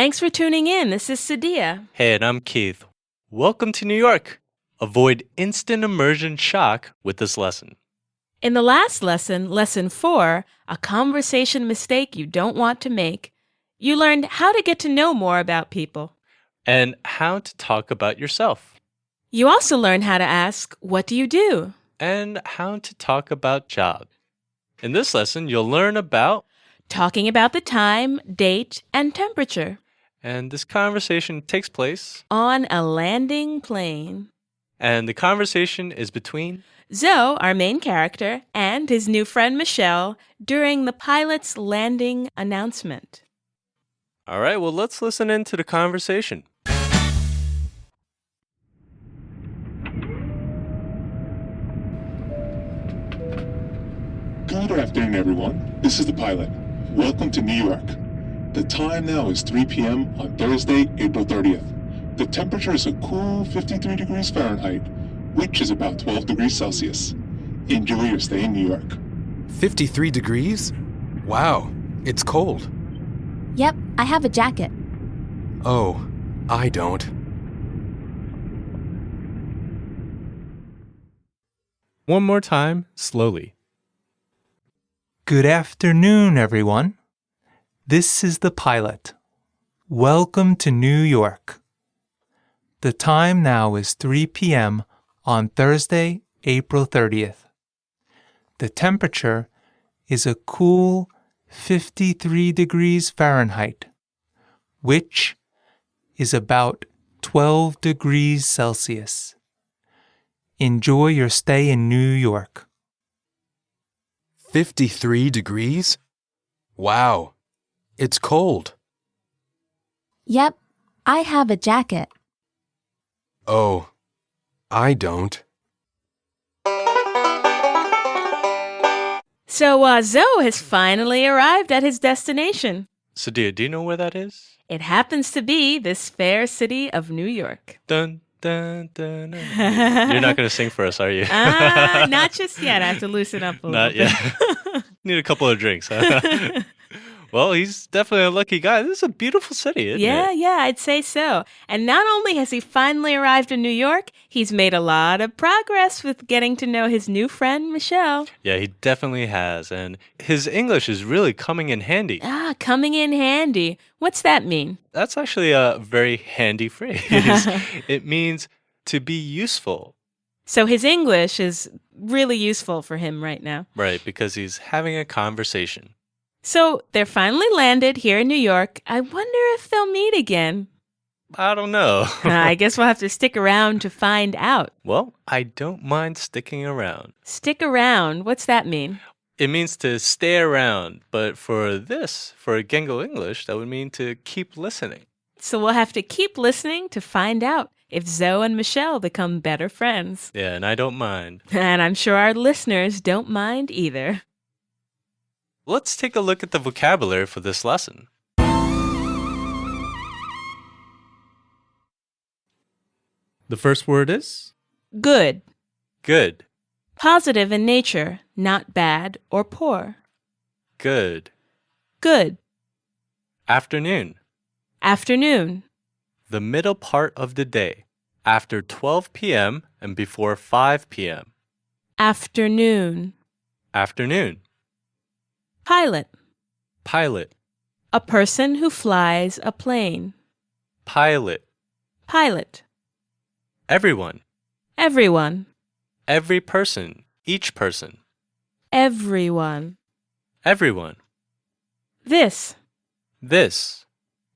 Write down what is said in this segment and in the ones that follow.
Thanks for tuning in. This is Sadia. Hey, and I'm Keith. Welcome to New York. Avoid instant immersion shock with this lesson. In the last lesson, Lesson 4, a conversation mistake you don't want to make, you learned how to get to know more about people. And how to talk about yourself. You also learned how to ask, what do you do? And how to talk about jobs. In this lesson, you'll learn about talking about the time, date, and temperature. And this conversation takes place on a landing plane. And the conversation is between Zoe, our main character, and his new friend Michelle during the pilot's landing announcement. All right, well, let's listen into the conversation. Good afternoon, everyone. This is the pilot. Welcome to New York. The time now is 3 p.m. on Thursday, April 30th. The temperature is a cool 53 degrees Fahrenheit, which is about 12 degrees Celsius. Enjoy your stay in New York. 53 degrees? Wow, it's cold. Yep, I have a jacket. Oh, I don't. One more time, slowly. Good afternoon, everyone. This is the pilot. Welcome to New York. The time now is 3 p.m. on Thursday, April 30th. The temperature is a cool 53 degrees Fahrenheit, which is about 12 degrees Celsius. Enjoy your stay in New York. 53 degrees? Wow, it's cold. Yep, I have a jacket. Oh, I don't. So Zoe has finally arrived at his destination. Sadia, do you know where that is? It happens to be this fair city of New York. Dun, dun, dun, dun. You're not going to sing for us, are you? Not just yet. I have to loosen up a little bit. Not yet. Need a couple of drinks, huh? Well, he's definitely a lucky guy. This is a beautiful city, isn't it? Yeah, I'd say so. And not only has he finally arrived in New York, he's made a lot of progress with getting to know his new friend, Michelle. Yeah, he definitely has. And his English is really coming in handy. Coming in handy. What's that mean? That's actually a very handy phrase. It means to be useful. So his English is really useful for him right now. Right, because he's having a conversation. So they're finally landed here in New York. I wonder if they'll meet again. I don't know. I guess we'll have to stick around to find out. Well, I don't mind sticking around. Stick around? What's that mean? It means to stay around. But for Gengo English, that would mean to keep listening. So we'll have to keep listening to find out if Zoe and Michelle become better friends. Yeah, and I don't mind. And I'm sure our listeners don't mind either. Let's take a look at the vocabulary for this lesson. The first word is good. Good. Positive in nature, not bad or poor. Good. Good. Afternoon. Afternoon. The middle part of the day, after 12 p.m. and before 5 p.m. Afternoon. Afternoon. Pilot. Pilot. A person who flies a plane. Pilot. Pilot. Everyone. Everyone. Every person. Each person. Everyone. Everyone. This. This.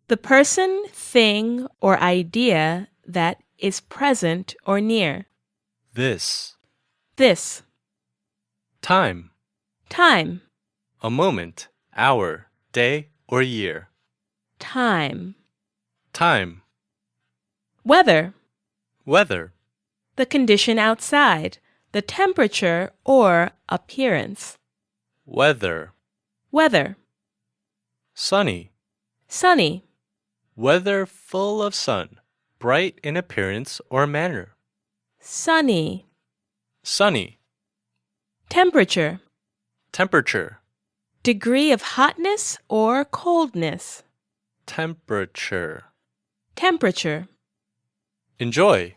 The person, thing, or idea that is present or near. This. This. Time. Time. A moment, hour, day, or year. Time. Time. Weather. Weather. The condition outside, the temperature or appearance. Weather. Weather. Sunny. Sunny. Weather full of sun, bright in appearance or manner. Sunny. Sunny. Temperature. Temperature. Degree of hotness or coldness. temperature. Temperature. Enjoy.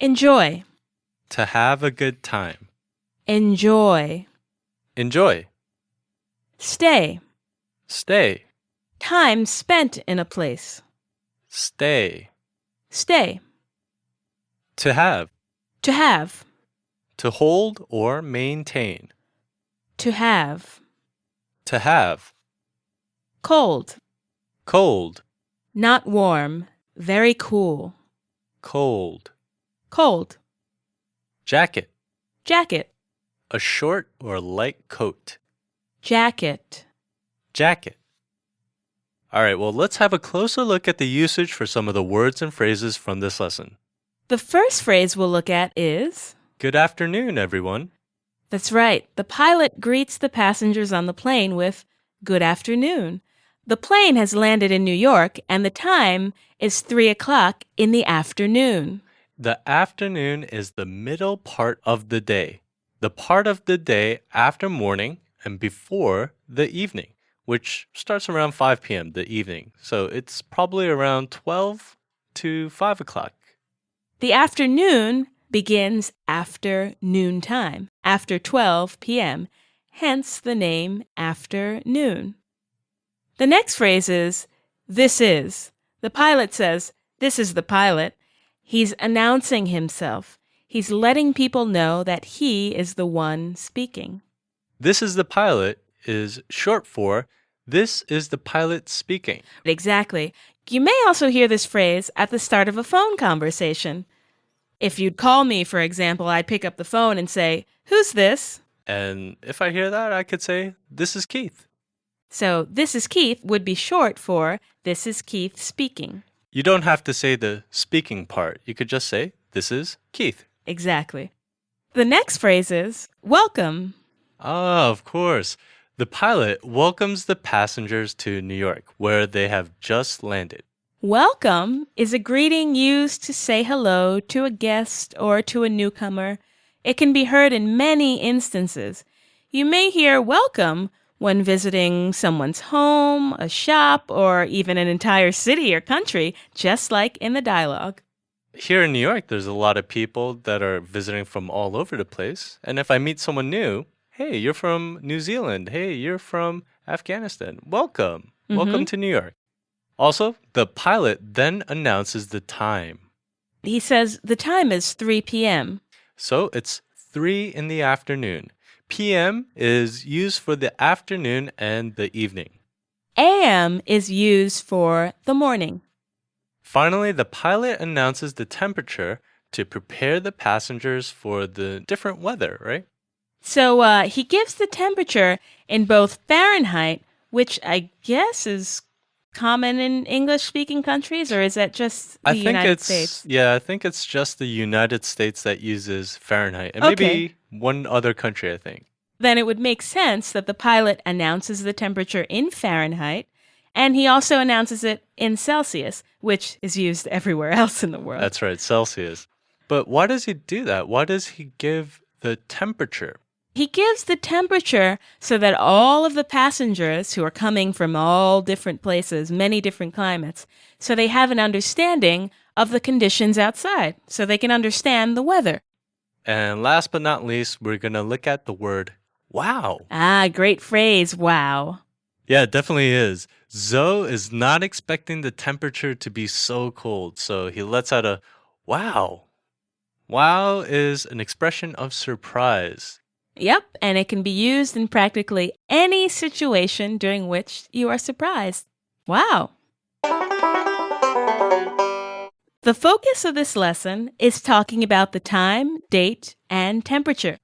Enjoy. To have a good time. Enjoy. Enjoy. Stay. Stay. Time spent in a place. Stay. Stay. To have. To have. To hold or maintain. To have. To have. Cold. Cold. Not warm. Very cool. Cold. Cold. Jacket. Jacket. A short or light coat. Jacket. Jacket. All right, well, let's have a closer look at the usage for some of the words and phrases from this lesson. The first phrase we'll look at is, Good afternoon, everyone. that's right, the pilot greets the passengers on the plane with, Good afternoon. The plane has landed in New York and the time is 3 o'clock in the afternoon. The afternoon is the middle part of the day, the part of the day after morning and before the evening, which starts around 5 p.m., the evening. So it's probably around 12 to 5 o'clock. The afternoon begins after noontime, after 12 p.m., hence the name afternoon. The next phrase is, this is. The pilot says, this is the pilot. He's announcing himself. He's letting people know that he is the one speaking. This is the pilot is short for this is the pilot speaking. Exactly. You may also hear this phrase at the start of a phone conversation. If you'd call me, for example, I'd pick up the phone and say, who's this? And if I hear that, I could say, this is Keith. So, this is Keith would be short for this is Keith speaking. You don't have to say the speaking part. You could just say, this is Keith. Exactly. The next phrase is welcome. Ah, of course. The pilot welcomes the passengers to New York, where they have just landed. Welcome is a greeting used to say hello to a guest or to a newcomer. It can be heard in many instances. You may hear welcome when visiting someone's home, a shop, or even an entire city or country, just like in the dialogue. Here in New York, there's a lot of people that are visiting from all over the place. And if I meet someone new, hey, you're from New Zealand. Hey, you're from Afghanistan. Welcome. Welcome to New York. Also, the pilot then announces the time. He says the time is 3 p.m. So it's 3 in the afternoon. PM is used for the afternoon and the evening. AM is used for the morning. Finally, the pilot announces the temperature to prepare the passengers for the different weather, right? So he gives the temperature in both Fahrenheit, which I guess is common in English-speaking countries, or is that just the United States? Yeah, I think it's just the United States that uses Fahrenheit, and Okay. maybe one other country, I think. Then it would make sense that the pilot announces the temperature in Fahrenheit, and he also announces it in Celsius, which is used everywhere else in the world. That's right, Celsius. But why does he do that? Why does he give the temperature? He gives the temperature so that all of the passengers who are coming from all different places, many different climates, so they have an understanding of the conditions outside, so they can understand the weather. And last but not least, we're going to look at the word wow. Ah, great phrase, wow. Yeah, it definitely is. Zoe is not expecting the temperature to be so cold, so he lets out a wow. Wow is an expression of surprise. Yep, and it can be used in practically any situation during which you are surprised. Wow. The focus of this lesson is talking about the time, date, and temperature.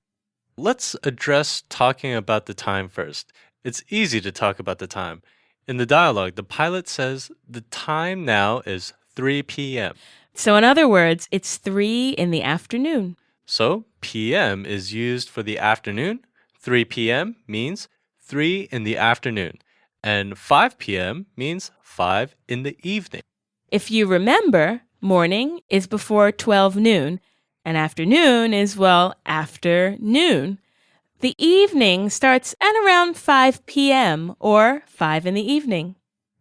Let's address talking about the time first. It's easy to talk about the time. In the dialogue, the pilot says the time now is 3 p.m. So in other words, it's 3 in the afternoon. So p.m. is used for the afternoon. 3 p.m. means 3 in the afternoon. And 5 p.m. means 5 in the evening. If you remember, morning is before 12 noon, and afternoon is, well, after noon. The evening starts at around 5 p.m. or 5 in the evening.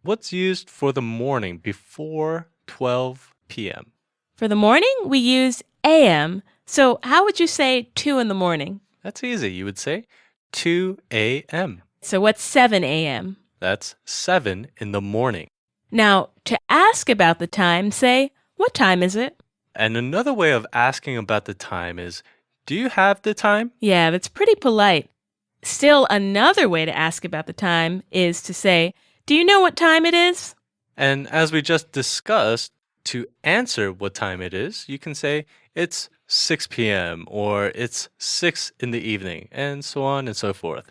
what's used for the morning before 12 p.m.? For the morning, we use a.m. So how would you say 2 in the morning? That's easy. You would say 2 a.m. So what's 7 a.m.? That's 7 in the morning. Now, to ask about the time, say, what time is it? And another way of asking about the time is, do you have the time? Yeah, that's pretty polite. Still, another way to ask about the time is to say, do you know what time it is? And as we just discussed, to answer what time it is, you can say, it's 6 p.m. or it's 6 in the evening, and so on and so forth.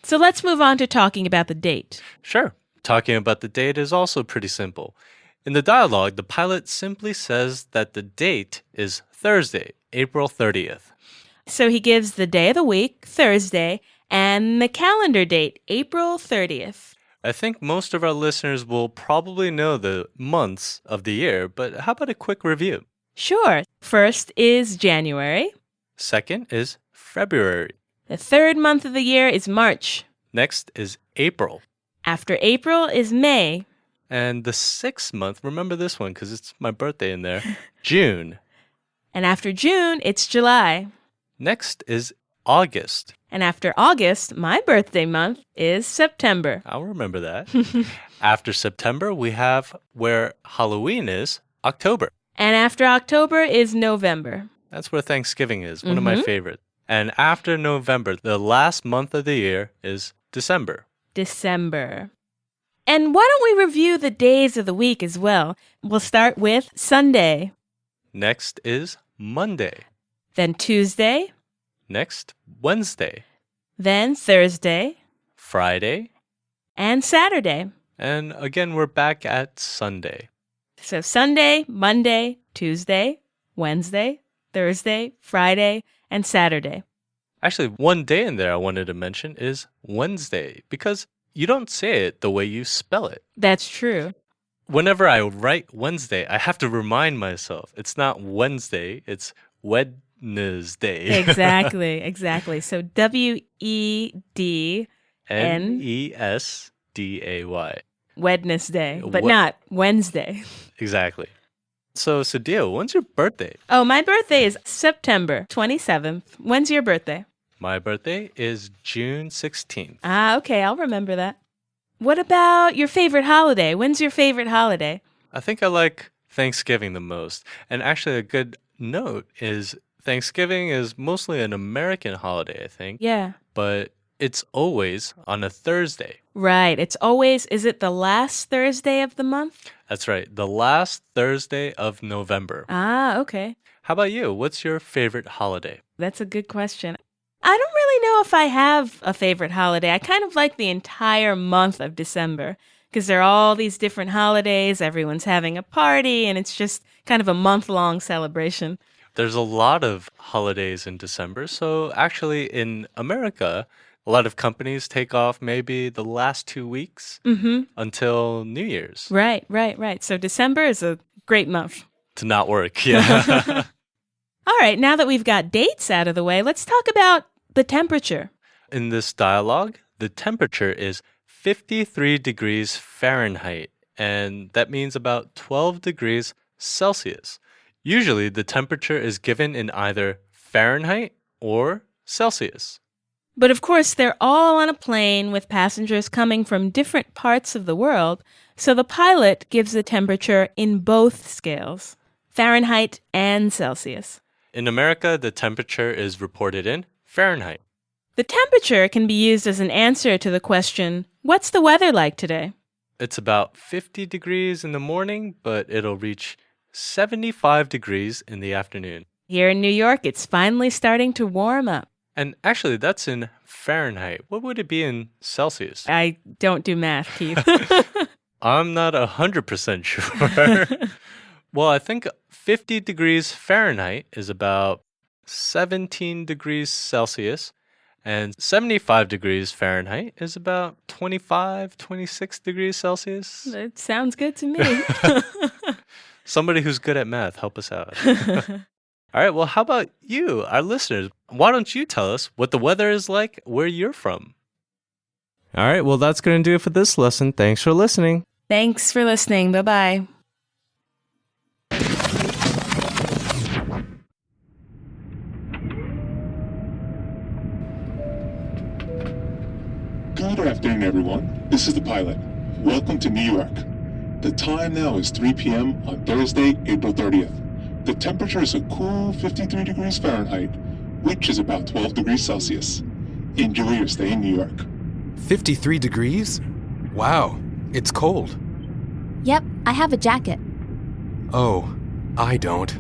So let's move on to talking about the date. Sure. Talking about the date is also pretty simple. In the dialogue, the pilot simply says that the date is Thursday, April 30th. So he gives the day of the week, Thursday, and the calendar date, April 30th. I think most of our listeners will probably know the months of the year, but how about a quick review? Sure. First is January. Second is February. The third month of the year is March. Next is April. After April is May. And the 6th month, remember this one because it's my birthday in there, June. And after June, it's July. Next is August. And after August, my birthday month is September. I'll remember that. After September, we have where Halloween is, October. And after October is November. That's where Thanksgiving is, one of my favorites. And after November, the last month of the year is December. December. And why don't we review the days of the week as well? We'll start with Sunday. Next is Monday. Then Tuesday. Next, Wednesday. Then Thursday. Friday. And Saturday. And again, we're back at Sunday. So Sunday, Monday, Tuesday, Wednesday, Thursday, Friday, and Saturday. Actually, one day in there I wanted to mention is Wednesday because you don't say it the way you spell it. That's true. Whenever I write Wednesday, I have to remind myself it's not Wednesday, it's Wednesday. Exactly. So W-E-D-N-E-S-D-A-Y. Nesday. Wednesday, but not Wednesday. Exactly. So, Sadia, when's your birthday? Oh, my birthday is September 27th. When's your birthday? My birthday is June 16th. Ah, okay, I'll remember that. What about your favorite holiday? When's your favorite holiday? I think I like Thanksgiving the most. And actually, a good note is Thanksgiving is mostly an American holiday, I think. Yeah. But it's always on a Thursday. Right. It's always, is it the last Thursday of the month? That's right. The last Thursday of November. Ah, okay. How about you? What's your favorite holiday? That's a good question. I don't really know if I have a favorite holiday. I kind of like the entire month of December because there are all these different holidays. Everyone's having a party, and it's just kind of a month-long celebration. There's a lot of holidays in December. So actually in America, a lot of companies take off maybe the last 2 weeks until New Year's. Right. So December is a great month. To not work, yeah. All right, now that we've got dates out of the way, let's talk about the temperature. In this dialogue, the temperature is 53 degrees Fahrenheit, and that means about 12 degrees Celsius. Usually, the temperature is given in either Fahrenheit or Celsius. But of course, they're all on a plane with passengers coming from different parts of the world, so the pilot gives the temperature in both scales, Fahrenheit and Celsius. In America, the temperature is reported in Fahrenheit. The temperature can be used as an answer to the question, what's the weather like today? It's about 50 degrees in the morning, but it'll reach 75 degrees in the afternoon. Here in New York, it's finally starting to warm up. And actually, that's in Fahrenheit. What would it be in Celsius? I don't do math, Keith. I'm not 100% sure. Well, I think 50 degrees Fahrenheit is about 17 degrees Celsius, and 75 degrees Fahrenheit is about 25, 26 degrees Celsius. It sounds good to me. Somebody who's good at math, help us out. All right, well, how about you, our listeners? Why don't you tell us what the weather is like where you're from? All right, well, that's going to do it for this lesson. Thanks for listening. Thanks for listening. Bye-bye. Good afternoon, everyone. This is the pilot. Welcome to New York. The time now is 3 p.m. on Thursday, April 30th. The temperature is a cool 53 degrees Fahrenheit, which is about 12 degrees Celsius. Enjoy your stay in New York. 53 degrees? Wow, it's cold. Yep, I have a jacket. Oh, I don't.